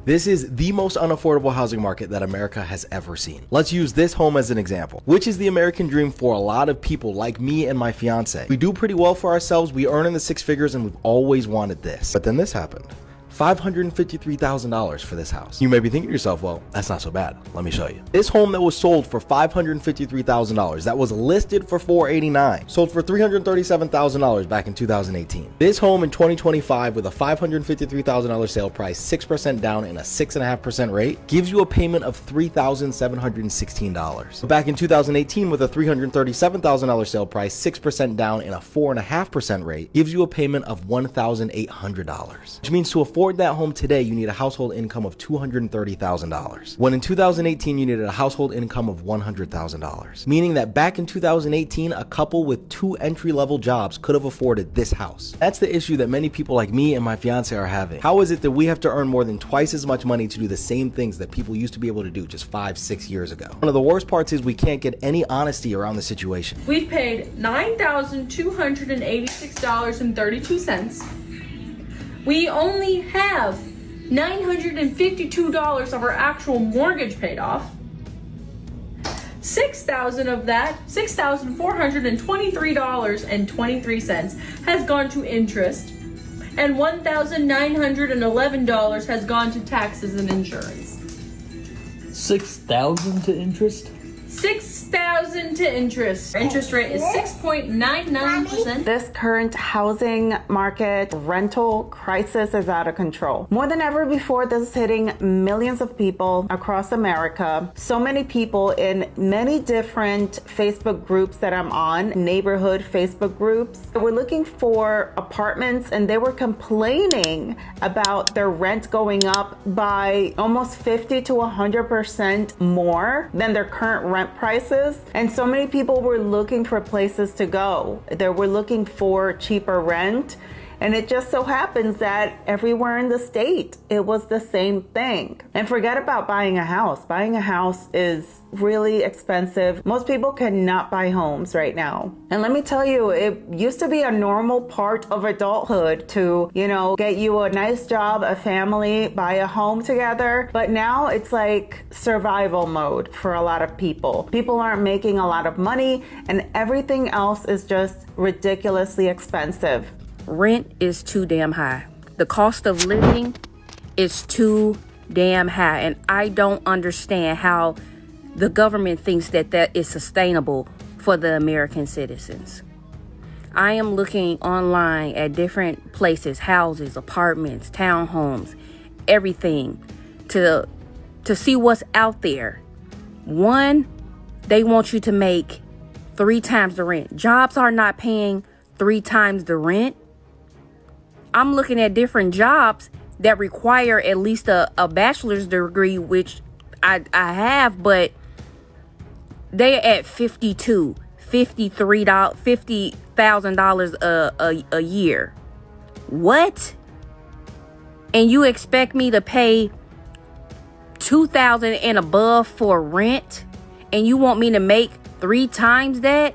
This is the most unaffordable housing market that America has ever seen. Let's use this home as an example, which is the American dream for a lot of people like me and my fiance. We do pretty well for ourselves, we earn in the six figures, and we've always wanted this. But then this happened. $553,000 for this house. You may be thinking to yourself, well, that's not so bad. Let me show you. This home that was sold for $553,000, that was listed for $489,000, sold for $337,000 back in 2018. This home in 2025 with a $553,000 sale price, 6% down and a 6.5% rate, gives you a payment of $3,716. Back in 2018 with a $337,000 sale price, 6% down and a 4.5% rate, gives you a payment of $1,800, which means to afford that home today, you need a household income of $230,000. When in 2018, you needed a household income of $100,000. Meaning that back in 2018, a couple with 2 entry-level jobs could have afforded this house. That's the issue that many people like me and my fiance are having. How is it that we have to earn more than twice as much money to do the same things that people used to be able to do just 5-6 years ago? One of the worst parts is we can't get any honesty around the situation. We've paid $9,286.32. We only have $952 of our actual mortgage paid off. $6,000 of that, $6,423.23 has gone to interest, and $1,911 has gone to taxes and insurance. $6,000 to interest? $6,000 to interest. Our interest rate is 6.99%. This current housing market rental crisis is out of control. More than ever before, this is hitting millions of people across America. So many people in many different Facebook groups that I'm on, neighborhood Facebook groups, were looking for apartments, and they were complaining about their rent going up by almost 50 to 100% more than their current rent prices. And so many people were looking for places to go. They were looking for cheaper rent. And it just so happens that everywhere in the state, it was the same thing. And forget about buying a house. Buying a house is really expensive. Most people cannot buy homes right now. And let me tell you, it used to be a normal part of adulthood to, get you a nice job, a family, buy a home together. But now it's like survival mode for a lot of people. People aren't making a lot of money, and everything else is just ridiculously expensive. Rent is too damn high. The cost of living is too damn high. And I don't understand how the government thinks that is sustainable for the American citizens. I am looking online at different places, houses, apartments, townhomes, everything to see what's out there. One, they want you to make 3 times the rent. Jobs are not paying 3 times the rent. I'm looking at different jobs that require at least a bachelor's degree, which I have, but they're at $50,000 a year. What? And you expect me to pay $2,000 and above for rent, and you want me to make 3 times that?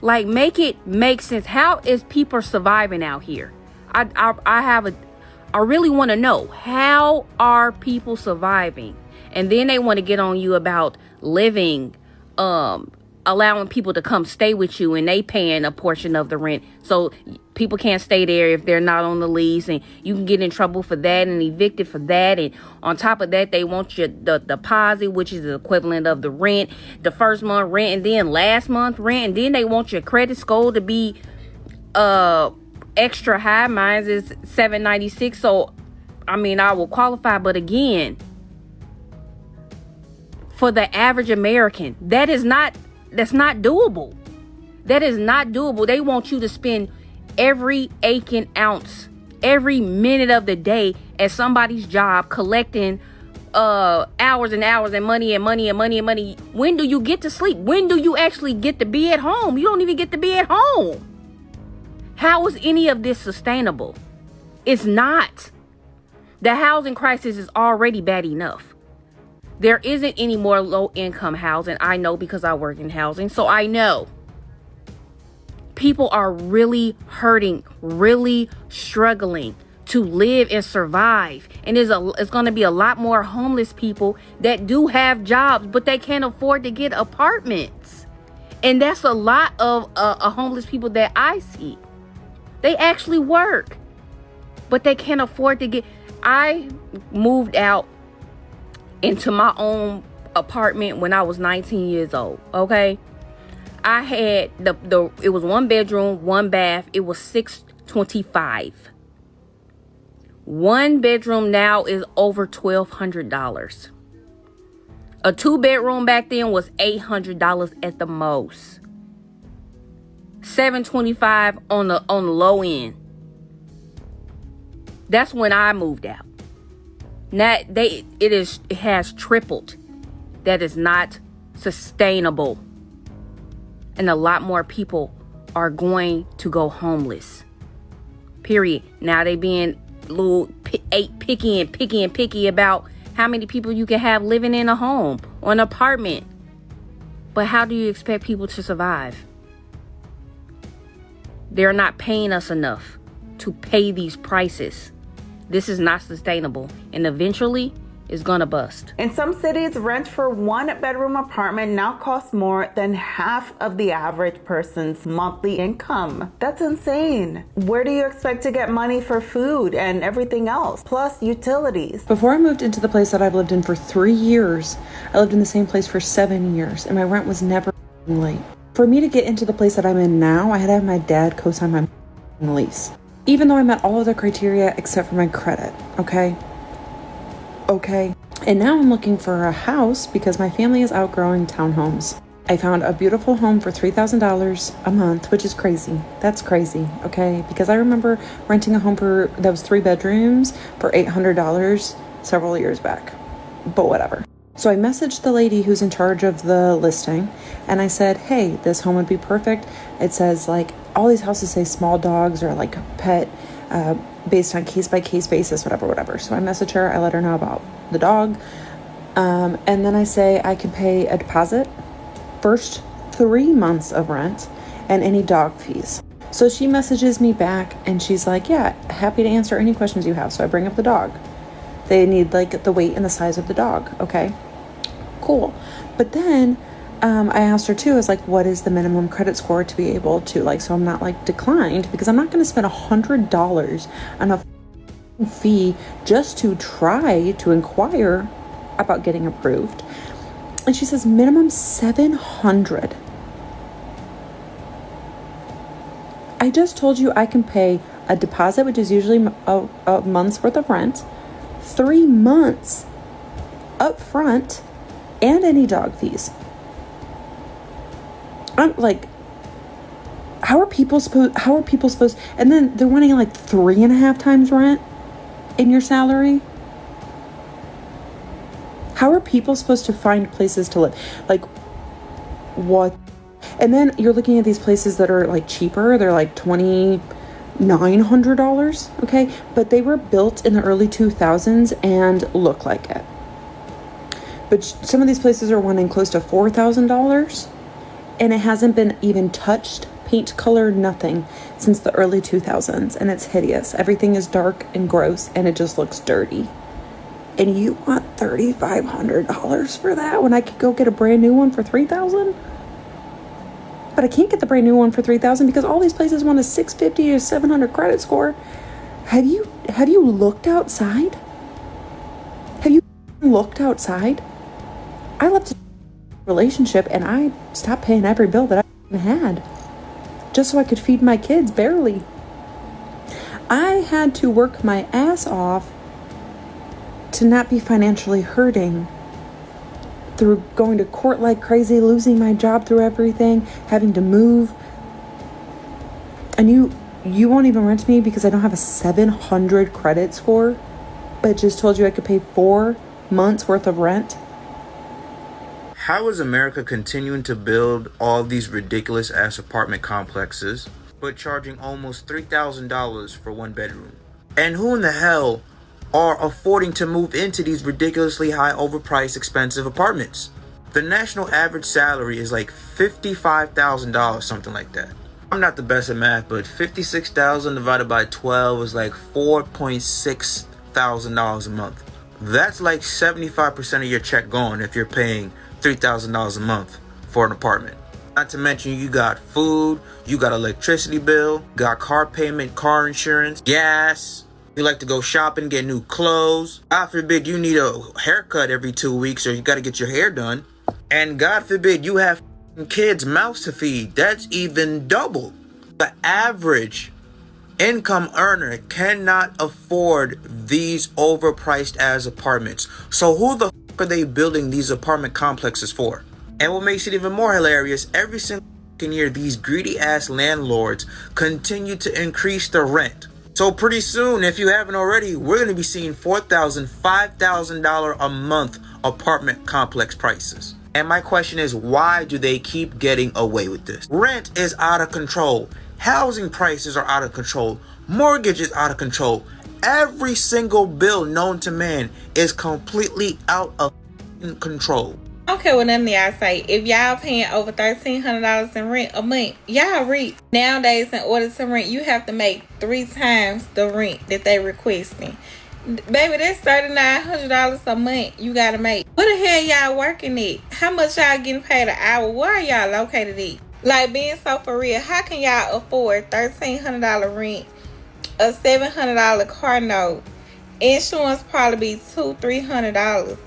Like, make it make sense. How is people surviving out here? I really want to know, how are people surviving? And then they want to get on you about living, allowing people to come stay with you, and they paying a portion of the rent. So people can't stay there if they're not on the lease, and you can get in trouble for that and evicted for that. And on top of that, they want the deposit, which is the equivalent of the rent, the first month rent, and then last month rent. And then they want your credit score to be extra high. Mine is 796. So, I will qualify. But again, for the average American, that's not doable. That is not doable. They want you to spend every aching ounce, every minute of the day at somebody's job, collecting hours and hours and money and money and money and money. When do you get to sleep? When do you actually get to be at home? You don't even get to be at home. How is any of this sustainable? It's not. The housing crisis is already bad enough. There isn't any more low-income housing. I know, because I work in housing, so I know. People are really hurting, really struggling to live and survive. And it's going to be a lot more homeless people that do have jobs, but they can't afford to get apartments. And that's a lot of homeless people that I see. They actually work, but they can't afford to get. I moved out into my own apartment when I was 19 years old. Okay. I had it was 1 bedroom, 1 bath. It was $625. 1 bedroom now is over $1,200. A 2-bedroom back then was $800 at the most. $725 on the low end. That's when I moved out. Now it has tripled. That is not sustainable. And a lot more people are going to go homeless. Period. Now they being a little picky about how many people you can have living in a home or an apartment. But how do you expect people to survive? They're not paying us enough to pay these prices. This is not sustainable, and eventually it's gonna bust. In some cities, rent for 1-bedroom apartment now costs more than half of the average person's monthly income. That's insane. Where do you expect to get money for food and everything else, plus utilities? Before I moved into the place that I've lived in for 3 years, I lived in the same place for 7 years, and my rent was never late. For me to get into the place that I'm in now, I had to have my dad co-sign my lease. Even though I met all of the criteria except for my credit, okay? And now I'm looking for a house because my family is outgrowing townhomes. I found a beautiful home for $3,000 a month, which is crazy. That's crazy, okay? Because I remember renting a home that was 3 bedrooms for $800 several years back. But whatever. So I messaged the lady who's in charge of the listing, and I said, hey, this home would be perfect. It says, like, all these houses say small dogs or like pet, based on case-by-case basis, whatever. So I message her, I let her know about the dog, and then I say I can pay a deposit, first 3 months of rent, and any dog fees. So she messages me back, and she's like, yeah, happy to answer any questions you have. So I bring up the dog. They need like the weight and the size of the dog, okay? Cool. But then I asked her too, I was like, what is the minimum credit score to be able to, like, so I'm not like declined, because I'm not going to spend $100 on a fee just to try to inquire about getting approved. And she says minimum $700. I just told you I can pay a deposit, which is usually a month's worth of rent, 3 months up front, and any dog fees. I'm like, how are people supposed, and then they're wanting like 3.5 times rent in your salary? How are people supposed to find places to live? Like, what? And then you're looking at these places that are like cheaper. They're like $2,900, okay? But they were built in the early 2000s and look like it. But some of these places are wanting close to $4,000, and it hasn't been even touched, paint, color, nothing since the early 2000s, and it's hideous. Everything is dark and gross, and it just looks dirty. And you want $3,500 for that when I could go get a brand new one for $3,000? But I can't get the brand new one for $3,000 because all these places want a 650 to 700 credit score. Have you looked outside? Have you looked outside? I left a relationship and I stopped paying every bill that I had just so I could feed my kids, barely. I had to work my ass off to not be financially hurting through going to court like crazy, losing my job through everything, having to move. And you won't even rent me because I don't have a 700 credit score, but just told you I could pay 4 months worth of rent. How is America continuing to build all these ridiculous ass apartment complexes, but charging almost $3,000 for 1 bedroom? And who in the hell are affording to move into these ridiculously high, overpriced, expensive apartments? The national average salary is like $55,000, something like that. I'm not the best at math, but 56,000 divided by 12 is like $4.6 thousand a month. That's like 75% of your check gone if you're paying $3,000 a month for an apartment. Not to mention you got food, you got electricity bill, got car payment, car insurance, gas. You like to go shopping, get new clothes. God forbid you need a haircut every 2 weeks or you got to get your hair done. And God forbid you have kids' mouths to feed. That's even double. The average income earner cannot afford these overpriced ass apartments. So who the f are they building these apartment complexes for? And what makes it even more hilarious, every single year these greedy ass landlords continue to increase the rent. So pretty soon, if you haven't already, we're going to be seeing $4,000, $5,000 a month apartment complex prices. And my question is, why do they keep getting away with this? Rent is out of control. Housing prices are out of control. Mortgage is out of control. Every single bill known to man is completely out of control. I don't care what none of y'all say. If y'all paying over $1,300 in rent a month, y'all rich. Nowadays, in order to rent, you have to make 3 times the rent that they requesting. Baby, that's $3,900 a month you gotta make. What the hell y'all working at? How much y'all getting paid an hour? Where are y'all located at? Like, being so for real, how can y'all afford $1,300 rent, a $700 car note, insurance probably be $200-$300,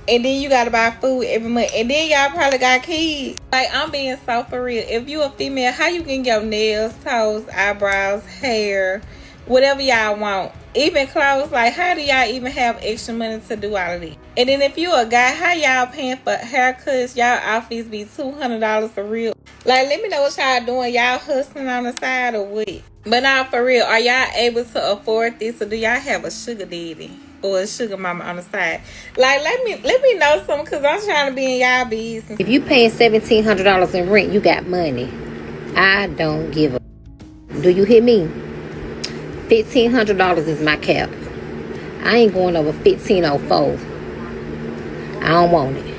and then you gotta buy food every month, and then y'all probably got kids? Like, I'm being so for real. If you a female, how you can get your nails, toes, eyebrows, hair, whatever y'all want, even clothes? Like, how do y'all even have extra money to do all of this? And then if you a guy, how y'all paying for haircuts? Y'all outfits be $200 for real. Like, let me know what y'all doing. Y'all hustling on the side or what? But now, for real, are y'all able to afford this, or do y'all have a sugar daddy or a sugar mama on the side? Like, let me know something, because I'm trying to be in y'all business. If you paying $1,700 in rent, you got money. I don't give a. Do you hear me? $1,500 is my cap. I ain't going over $1,504. I don't want it.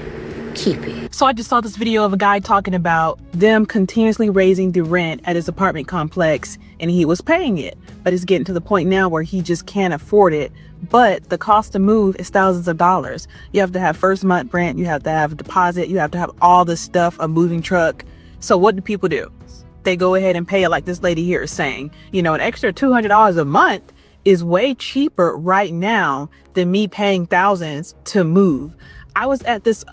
Keep it. So I just saw this video of a guy talking about them continuously raising the rent at his apartment complex, and he was paying it, but it's getting to the point now where he just can't afford it. But the cost to move is thousands of dollars. You have to have first month rent, you have to have a deposit, you have to have all this stuff, a moving truck. So what do people do? They go ahead and pay it, like this lady here is saying. You know, an extra $200 a month is way cheaper right now than me paying thousands to move. I was at this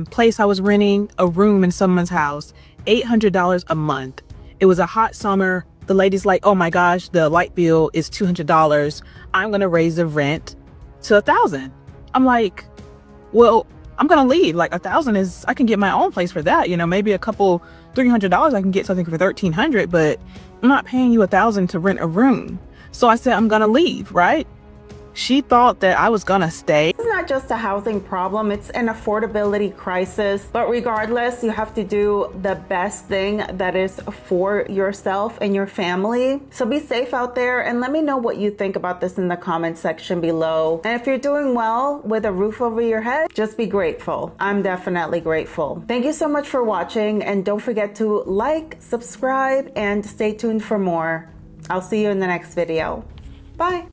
place, I was renting a room in someone's house, $800 a month. It was a hot summer. The lady's like, oh my gosh, the light bill is $200. I'm gonna raise the rent to $1,000. I'm like, well, I'm gonna leave. Like, $1,000 is, I can get my own place for that. You know, maybe a couple $300, I can get something for $1,300, but I'm not paying you $1,000 to rent a room. So I said, I'm gonna leave, right? She thought that I was gonna stay. It's not just a housing problem, it's an affordability crisis. But regardless, you have to do the best thing that is for yourself and your family. So be safe out there, and let me know what you think about this in the comment section below. And if you're doing well with a roof over your head, just be grateful. I'm definitely grateful. Thank you so much for watching, and don't forget to like, subscribe, and stay tuned for more. I'll see you in the next video. Bye.